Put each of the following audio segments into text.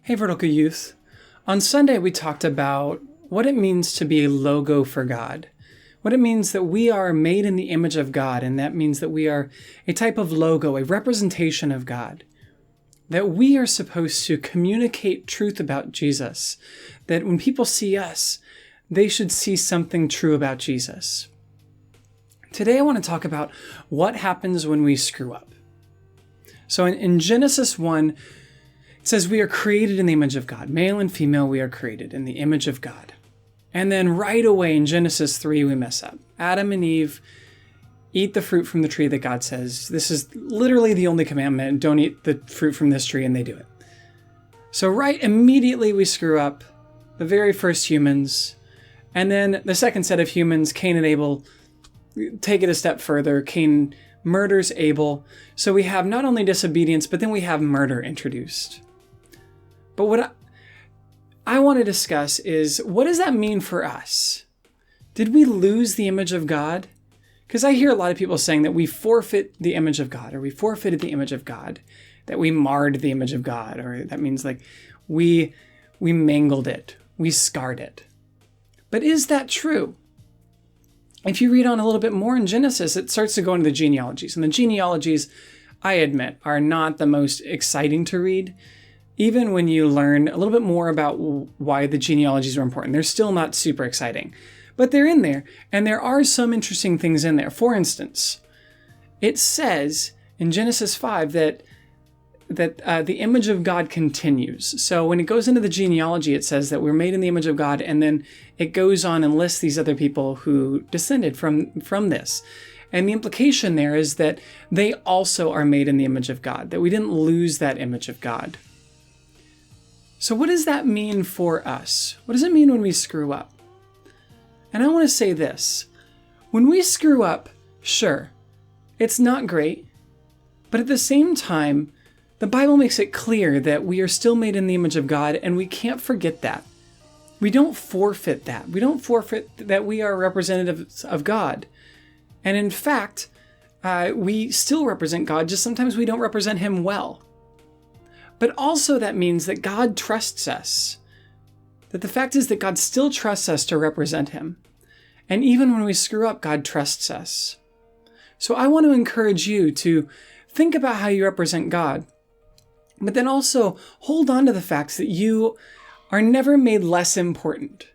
Hey, Vertical Youth. On Sunday, we talked about what it means to be a logo for God. What it means that we are made in the image of God, and that means that we are a type of logo, a representation of God. That we are supposed to communicate truth about Jesus. That when people see us, they should see something true about Jesus. Today, I want to talk about what happens when we screw up. So in Genesis 1, it says we are created in the image of God. Male and female, we are created in the image of God. And then right away in Genesis 3, we mess up. Adam and Eve eat the fruit from the tree that God says, this is literally the only commandment, don't eat the fruit from this tree, and they do it. So right immediately we screw up, the very first humans. And then the second set of humans, Cain and Abel, take it a step further. Cain murders Abel. So we have not only disobedience, but then we have murder introduced. But what I want to discuss is, what does that mean for us? Did we lose the image of God? Because I hear a lot of people saying that we forfeit the image of God, or we forfeited the image of God, that we marred the image of God, or that means like we mangled it, we scarred it. But is that true? If you read on a little bit more in Genesis, it starts to go into the genealogies. And the genealogies, I admit, are not the most exciting to read. Even when you learn a little bit more about why the genealogies are important, they're still not super exciting. But they're in there, and there are some interesting things in there. For instance, it says in Genesis 5 that the image of God continues. So when it goes into the genealogy, it says that we're made in the image of God, and then it goes on and lists these other people who descended from this. And the implication there is that they also are made in the image of God, that we didn't lose that image of God. So what does that mean for us? What does it mean when we screw up? And I want to say this. When we screw up, sure, it's not great, but at the same time, the Bible makes it clear that we are still made in the image of God, and we can't forget that. We don't forfeit that. We don't forfeit that we are representatives of God. And in fact, we still represent God, just sometimes we don't represent Him well. But also that means that God trusts us. That the fact is that God still trusts us to represent Him. And even when we screw up, God trusts us. So I want to encourage you to think about how you represent God, but then also hold on to the fact that you are never made less important.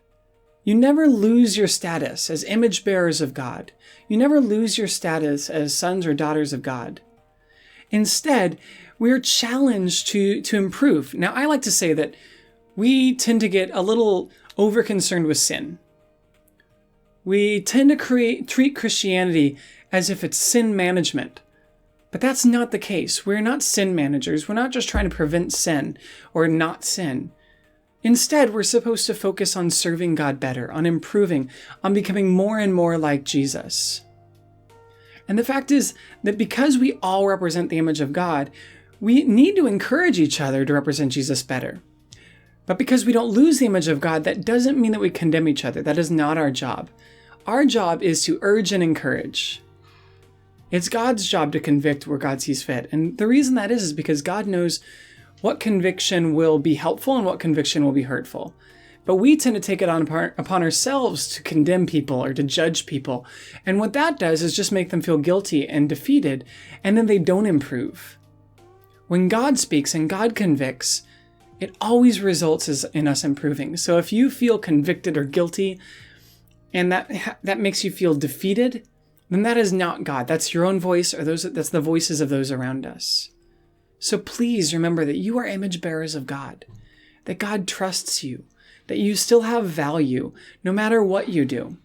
You never lose your status as image bearers of God. You never lose your status as sons or daughters of God. Instead, we're challenged to improve. Now, I like to say that we tend to get a little over-concerned with sin. We tend to treat Christianity as if it's sin management. But that's not the case. We're not sin managers. We're not just trying to prevent sin or not sin. Instead, we're supposed to focus on serving God better, on improving, on becoming more and more like Jesus. And the fact is that because we all represent the image of God, we need to encourage each other to represent Jesus better. But because we don't lose the image of God, that doesn't mean that we condemn each other. That is not our job. Our job is to urge and encourage. It's God's job to convict where God sees fit. And the reason that is because God knows what conviction will be helpful and what conviction will be hurtful. But we tend to take it upon ourselves to condemn people or to judge people. And what that does is just make them feel guilty and defeated, and then they don't improve. When God speaks and God convicts, it always results in us improving. So if you feel convicted or guilty, and that makes you feel defeated, then that is not God. That's your own voice, or that's the voices of those around us. So please remember that you are image bearers of God, that God trusts you, that you still have value no matter what you do.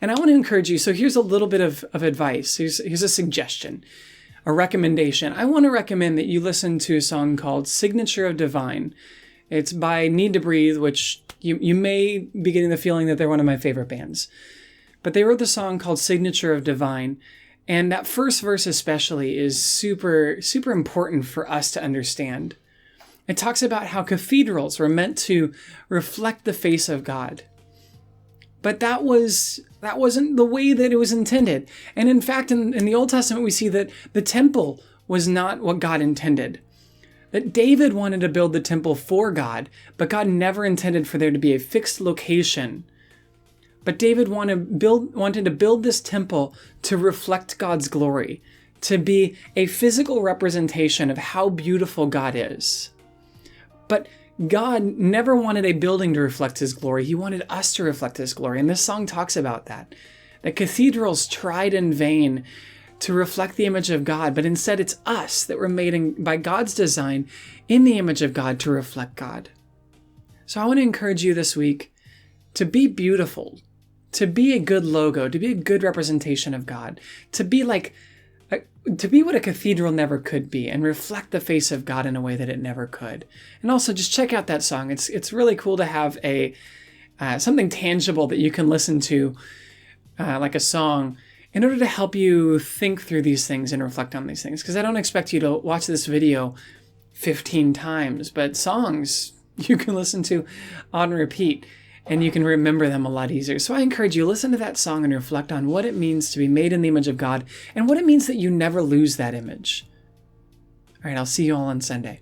And I want to encourage you. So here's a little bit of advice. Here's a suggestion, a recommendation. I want to recommend that you listen to a song called Signature of Divine. It's by Need to Breathe, which you may be getting the feeling that they're one of my favorite bands. But they wrote the song called Signature of Divine. And that first verse especially is super, super important for us to understand. It talks about how cathedrals were meant to reflect the face of God. But that wasn't the way that it was intended. And in fact, in the Old Testament, we see that the temple was not what God intended. That David wanted to build the temple for God, but God never intended for there to be a fixed location. But David wanted to build this temple to reflect God's glory, to be a physical representation of how beautiful God is. But God never wanted a building to reflect his glory. He wanted us to reflect his glory. And this song talks about that. That cathedrals tried in vain to reflect the image of God, but instead it's us that were made by God's design in the image of God to reflect God. So I want to encourage you this week to be beautiful, to be a good logo, to be a good representation of God, to be what a cathedral never could be and reflect the face of God in a way that it never could. And also just check out that song. It's really cool to have something tangible that you can listen to, like a song, in order to help you think through these things and reflect on these things. Because I don't expect you to watch this video 15 times, but songs you can listen to on repeat and you can remember them a lot easier. So I encourage you, listen to that song and reflect on what it means to be made in the image of God and what it means that you never lose that image. All right, I'll see you all on Sunday.